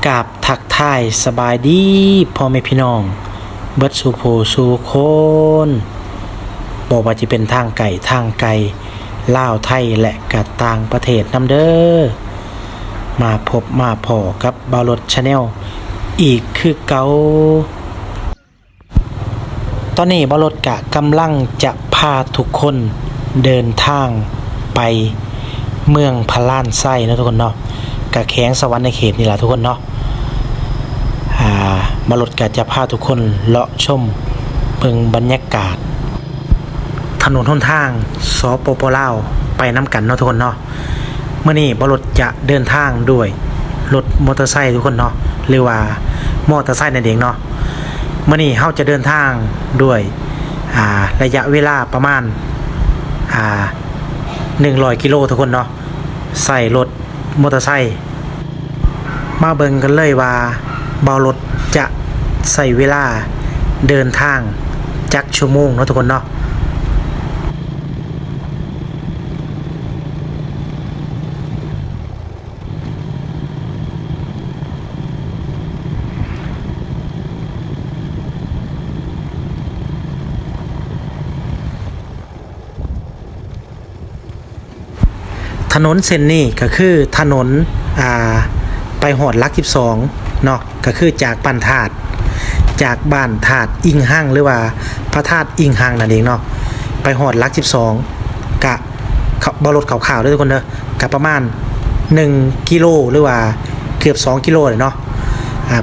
กราบทักทายสบายดีพ่อแม่พี่น้องเบิดสู่ผู้สู่คนบอกว่าจะเป็นทางไกลลาวไทยและกะต่างประเทศนำเด้อมาพบมาพอกับบ่าวรถชาแนลอีกคือเก่าตอนนี้บ่าวรถกะกำลังจะพาทุกคนเดินทางไปเมืองพะล้านไส้นะทุกคนเนาะกะแข้งสวรรค์ในเขตนี่แหละทุกคนเนาะบ่าวรถกะจะพาทุกคนเลาะชมเบิ่งบรรยากาศถนนหนทางสปป.ลาวไปน้ำกันเนาะทุกคนเนาะเมื่อนี้บ่าวรถจะเดินทางด้วยรถมอเตอร์ไซค์ทุกคนเนาะหรือว่ามอเตอร์ไซค์นั่นเองเนาะเมื่อนี้เฮาจะเดินทางด้วยระยะเวลาประมาณ100 กิโลทุกคนเนาะใส่รถมอเตอร์ไซค์มาเบิ่งกันเลยว่าบ่าวรถจะใส่เวลาเดินทางจักชั่วโมงเนาะทุกคนเนาะถนนเส้นนี้ก็คือถนนไปหอดหลัก12เนาะก็คือจากบ้านธาตุอิงหังหรือว่าพระธาตุอิงหังนั่นเองเนาะไปหอดหลัก12กะบ่รถขาวๆด้วยทุกคนเด้อกะประมาณ1 กิโลหรือว่าเกือบ2 กิโลเลยเนาะ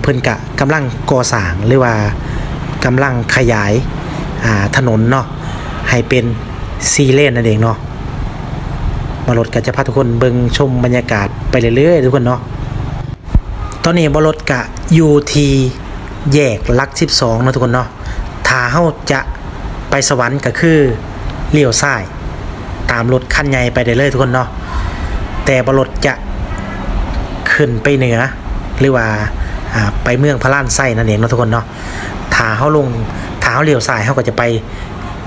เพิ่นกะกำลังก่อสร้างหรือว่ากำลังขยายถนนเนาะให้เป็น4 เลนนั่นเองเนาะบ่รถก็จะพาทุกคนเบิ่งชมบรรยากาศไปเรื่อยๆทุกคนเนาะตอนนี้บ่รถก็อยู่ที่แยกหลัก12เนาะทุกคนเนาะถ้าเฮาจะไปสวรรค์ก็คือเลี้ยวซ้ายตามรถคันใหญ่ไปได้เลยทุกคนเนาะแต่บ่รถจะขึ้นไปเหนือหรือว่าไปเมืองพะล้านไส้นั่นเองเนาะทุกคนเนาะถ้าเฮาเลี้ยวซ้ายเฮาก็จะไป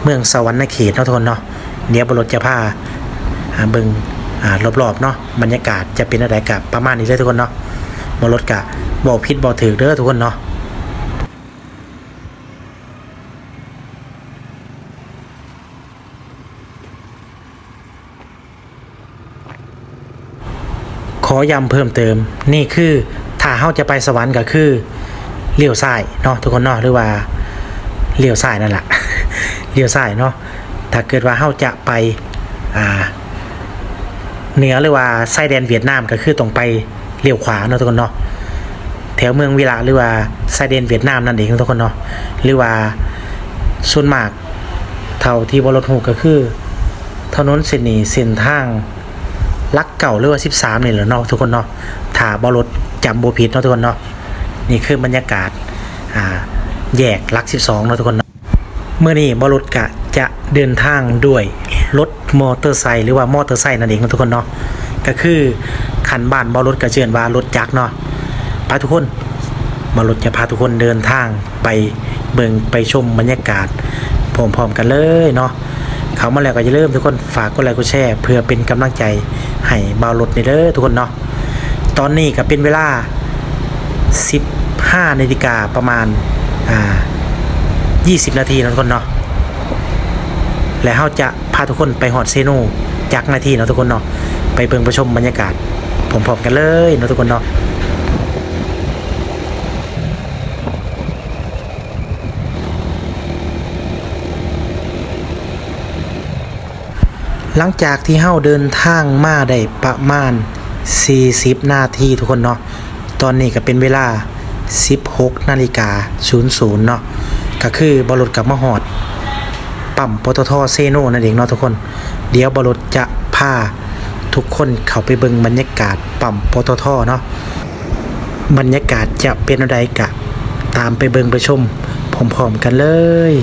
เมืองสวรรค์เขตเนาะทุกคนเนาะเดี๋ยวบ่รถจะพาเบิ่งรอบๆเนาะบรรยากาศจะเป็นอะไรกับประมาณนี้เลยทุกคนเนาะบ่รถกะบ่ผิดบ่ถูกเด้อทุกคนเนาะขอย้ำเพิ่มเติมนี่คือถ้าเฮาจะไปสวรรค์ก็คือเลี้ยวซ้ายเนาะทุกคนเนาะหรือว่าเลี้ยวซ้ายนั่นแหละ เลี้ยวซ้ายเนาะถ้าเกิดว่าเฮาจะไปเหนือหรือว่าชายแดนเวียดนามก็คือตรงไปเลี้ยวขวาเนาะทุกคนเนาะแถวเมืองวิลาหรือว่าชายแดนเวียดนามนั่นเองทุกคนเนาะหรือว่าส่วนมากเท่าที่บ่รถฮู้ก็คือถนนเส้นนี้เส้นทางลักเก่าหรือว่า13นี่แหละเนาะทุกคนเนาะถ้าบ่รถจำบ่ผิดเนาะทุกคนเนาะนี่คือบรรยากาศแยกลัก12เนาะทุกคนเนาะเมื่อนี้บ่รถก็จะเดินทางด้วยรถมอเตอร์ไซค์หรือว่ามอเตอร์ไซค์นั่นเองทุกคนเนาะก็คือคันบ้านบ่รถก็เชิญว่ารถจักรเนาะพาทุกคนบ่รถจะพาทุกคนเดินทางไปเบิ่งไปชมบรรยากาศพร้อมๆกันเลยเนาะเข้ามาแล้วก็อย่าลืมทุกคนฝากกดไลค์กดแชร์เพื่อเป็นกำลังใจให้บ่รถนี่เด้อทุกคนเนาะตอนนี้ก็เป็นเวลา 15 นาฬิกาประมาณ20 นาทีนะทุกคนเนาะและเฮาจะพาทุกคนไปฮอดเซโนจักนาทีเนาะทุกคนเนาะไปเบิ่งไปชมบรรยากาศพร้อมๆกันเลยเนาะทุกคนเนาะหลังจากที่เฮาเดินทางมาได้ประมาณ40 นาทีทุกคนเนาะตอนนี้ก็เป็นเวลา 16 นาฬิกา 00 เนาะก็คือบ่รถกลับมาฮอดปั๊มปตท.เซโนนั่นเองเนาะทุกคนเดี๋ยวบ่รถจะพาทุกคนเข้าไปเบิ่งบรรยากาศปั๊มปตท.เนาะบรรยากาศจะเป็นอะไรกะตามไปเบิ่งไปชมพร้อมๆกันเลย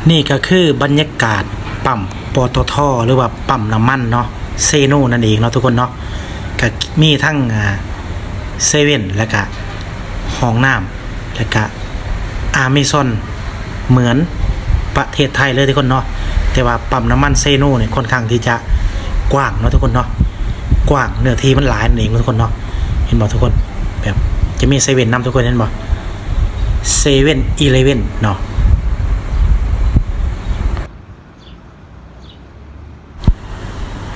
นี่ก็คือบรรยากาศปั๊มปตทหรือว่าปั๊มน้ำมันเนาะเซโนนั่นเองเนาะทุกคนเนาะก็มีทั้งเซเว่นแล้วก็ห้องน้ำแล้วก็อาเมซอนเหมือนประเทศไทยเลยทุกคนเนาะแต่ว่าปั๊มน้ำมันเซโนเนี่ยค่อนข้างที่จะกว้างเนาะทุกคนเนาะกว้างเนื้อที่มันหลายนั่นเองทุกคนเนาะเห็นบ่ทุกคนแบบจะมีเซเว่นนำทุกคนเห็นบ่เซเว่นอีเลฟเว่นเนาะ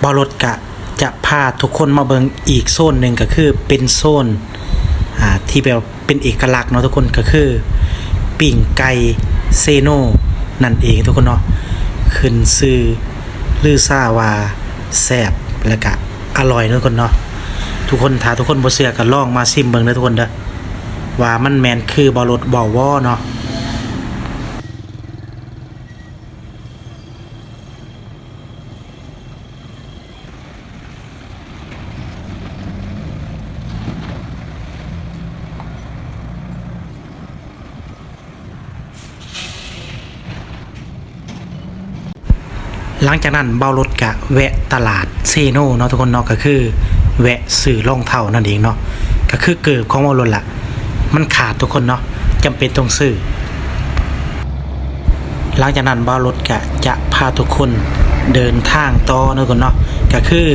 บอรถกะจะพาทุกคนมาเบิงอีกโซนหนึ่งก็คือเป็นโซนที่แบบเป็นเอกลักษณ์เนาะทุกคนก็คือปิ่งไก่เซโนนั่นเองทุกคนเนาะขึ้นซื้อลือซ่าว่าแซ่บและก็อร่อยเนาะทุกคนเนาะทุกคนถ้าทุกคนบ่เชื่อก็ลองมาชิมเบิ่งเด้อทุกคนเด้อว่ามันแม่นคือบอรถบ่ว้อเนาะหลังจากนั้นเบารถกะแวะตลาดเซโนเนาะทุกคนเนาะก็คือแวะซื้อรองเท้านั่นเองเนาะก็คือเกิดของเบารถล่ะมันขาดทุกคนเนาะจำเป็นต้องซื้อหลังจากนั้นเบารถกะจะพาทุกคนเดินทางต่อเนาะทุกคนเนาะก็คือ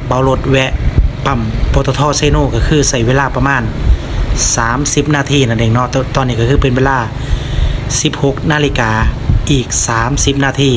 เบารถแวะปั๊มปตทเซโนก็คือใส่เวลาประมาณ30นาทีนั่นเองเนาะตอนนี้ก็คือเป็นเวลา 16 นาฬิกาอีก30นาที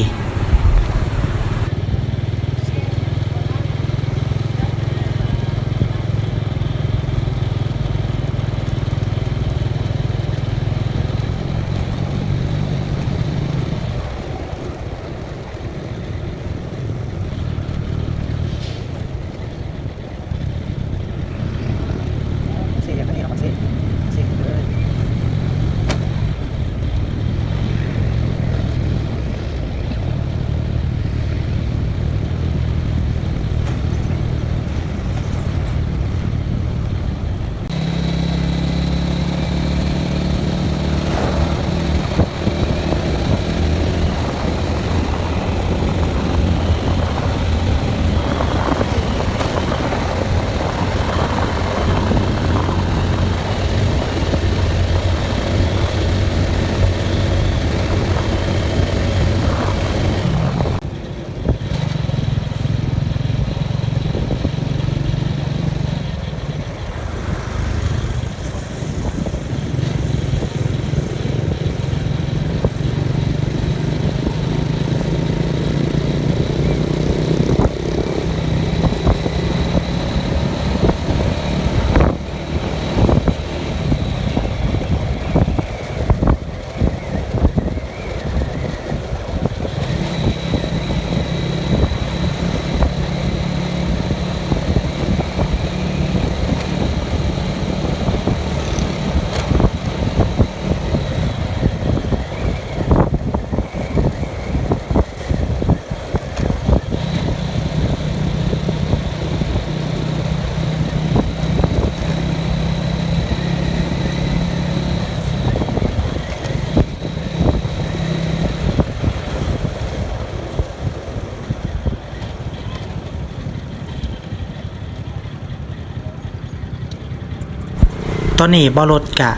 ตอนนี้บอรถกะ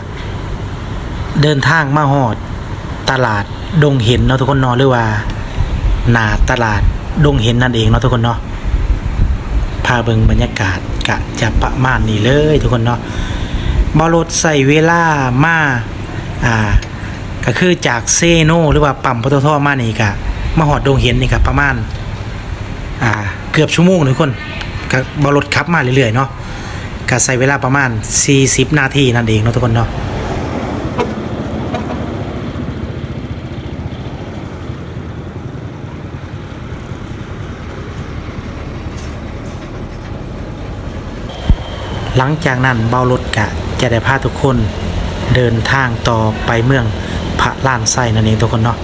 เดินทางมาฮอดตลาดดงเห็นเนาะทุกคนเนาะหรือว่าหน้าตลาดดงเห็นนั่นเองเนาะทุกคนเนาะพาเบิ่งบรรยากาศกะจะประมาณนี้เลยทุกคนเนาะบอรถใส่เวลามาก็คือจากเซโนหรือว่าปั๊มปตทมานี่กะมาฮอดดงเห็นนี่กะประมาณเกือบชั่วโมงทุกคนก็บอรถขับมาเรื่อยๆเนาะก็ใช้เวลาประมาณ40นาทีนั่นเองเนาะทุกคนเนาะหลังจากนั้นเบารถกะจะได้พาทุกคนเดินทางต่อไปเมืองพระล้านไส้นั่นเองทุกคนเนาะ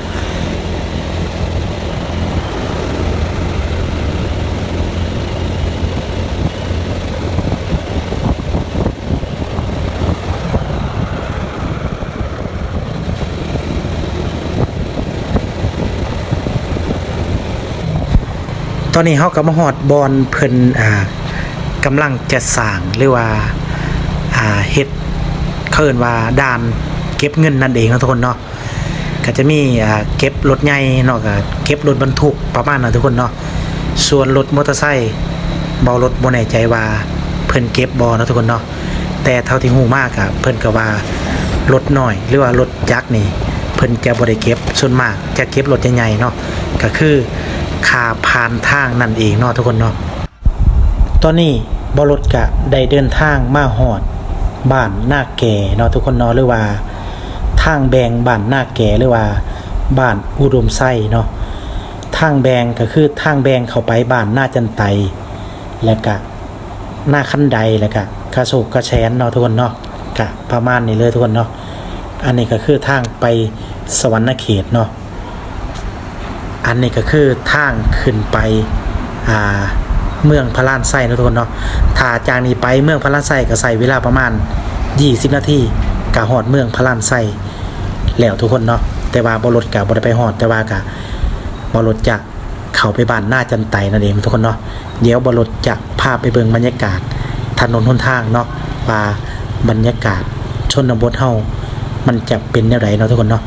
ตอนนี้เฮาก็มาฮอดบอนเพิ่นกำลังจะสร้างหรือว่าเฮ็ดเขาเอิ้นว่าด่านเก็บเงินนั่นเองเนาะทุกคนเนาะก็จะมีเก็บรถใหญ่เนาะก็เก็บรถบรรทุกประมาณนั้นทุกคนเนาะส่วนรถมอเตอร์ไซค์เบารถบ่แน่ใจว่าเพิ่นเก็บบ่เนาะทุกคนเนาะแต่เท่าที่ฮู้มาก็เพิ่นก็ว่ารถน้อยหรือว่ารถจักรนี่เพิ่นจะบ่ได้เก็บส่วนมากจะเก็บรถใหญ่ๆเนาะก็คือค่าผ่านทางนั่นเองเนาะทุกคนเนาะตอนนี้บรถก็ได้เดินทางมาฮอดบ้านนาแก่เนาะทุกคนเนาะหรือว่าทางแบงบ้านนาแก่หรือว่าบ้านอุดมไส้เนาะทางแบงก็คือทางแบงเข้าไปบ้านนาจันไตแล้วก็หน้าคันใดแล้วก็กระโศกกระแชนเนาะทุกคนเนาะก็ประมาณนี้เลยทุกคนเนาะอันนี้ก็คือทางไปสวรรณเขตเนาะอันนี้ก็คือทางขึ้นไปเมืองพระลานไส้เนาะทุกคนเนาะถ้าจากนี้ไปเมืองพระลานไส้ก็ใช้เวลาประมาณ20นาทีก็ฮอดเมืองพระลานไส้แล้วทุกคนเนาะแต่ว่าบ่รถก็บ่ได้ไปฮอดแต่ว่าก็บ่รถจะเข้าไปบ้านหน้าจันไตนั่นเองทุกคนเนาะเดี๋ยวบ่รถจะพาไปเบิ่งบรรยากาศถนนหนทางเนาะว่าบรรยากาศชนบทเฮามันจะเป็นแนวใดเนาะทุกคนเนาะ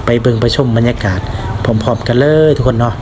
ไปเบิ่งไปชมบรรยากาศพร้อมๆกันเลยทุกคนเนาะ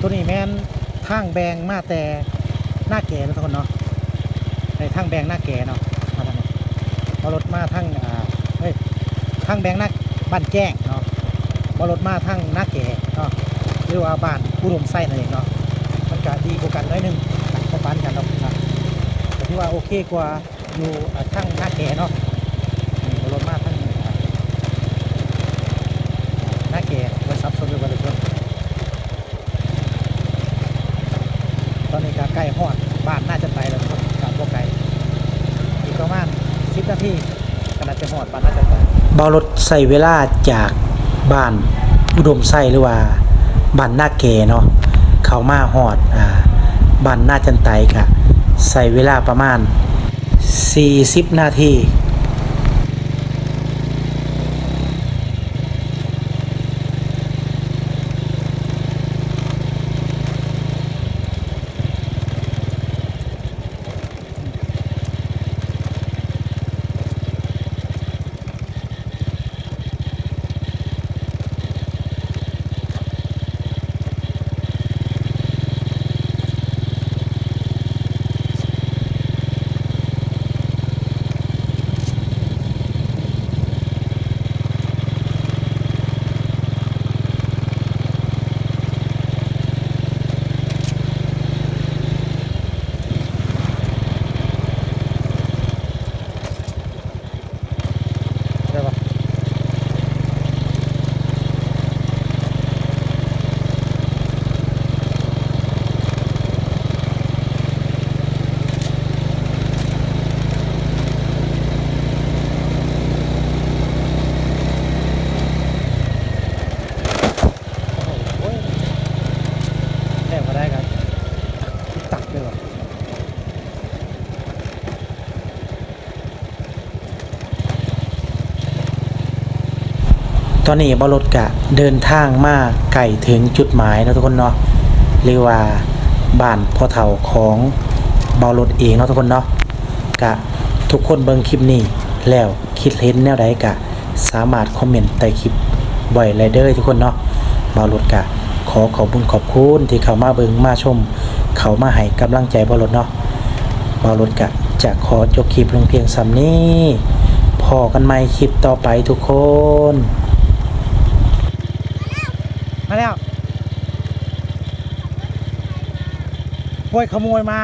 ตัวนี้แม่นทางแบงมาแต่หน้าแก่ทุกคนเนาะในทางแบงหน้าแก่เนาะมาทางนี้พอรถมาทางทางแบงหน้าบ้านแจ้งเนาะพอรถมาทางหน้าแก่เนาะหรือว่าบ้านอุดมไส้นั่นเองเนาะมันก็ดีกว่ากันน้อยนึงประมาณกันเนาะแต่ที่ว่าโอเคกว่าอยู่ทางหน้าแก่เนาะพอรถมาทางหน้าแก่ไว้ซับซ้อนด้วยกันเลยตอนนี้ก็ใกล้ฮอดบ้านน่าจะไปแล้วครับกับพวกไก่อีกประมาณ10นาทีก็น่าจะฮอดบ้านน่าจะไปเบารถใส่เวลาจากบ้านอุดมไส้หรือว่าบ้านนาแก่เนาะเข้ามาฮอดบ้านนาจันไตก็ใส่เวลาประมาณ40นาที ตอนนี้บรถกะเดินทางมาไกลถึงจุดหมายเนาะทุกคนเนาะเรียกว่าบ้านพ่อเฒ่าของบรถเองเนาะทุกคนเนาะกะทุกคนเบิ่งคลิปนี้แล้วคิดเห็นแนวใดกะสามารถคอมเมนต์ใต้คลิปบ่อยเลยเด้อทุกคนเนาะบรถกะขอขอบคุณขอบคุณที่เข้ามาเบิ่งมาชมเข้ามาให้กำลังใจบรถเนาะบรถกะจะขอจบคลิปลงเพียงส่ำนี้พอกันใหม่คลิปต่อไปทุกคนมาแล้วโวยขโมยมา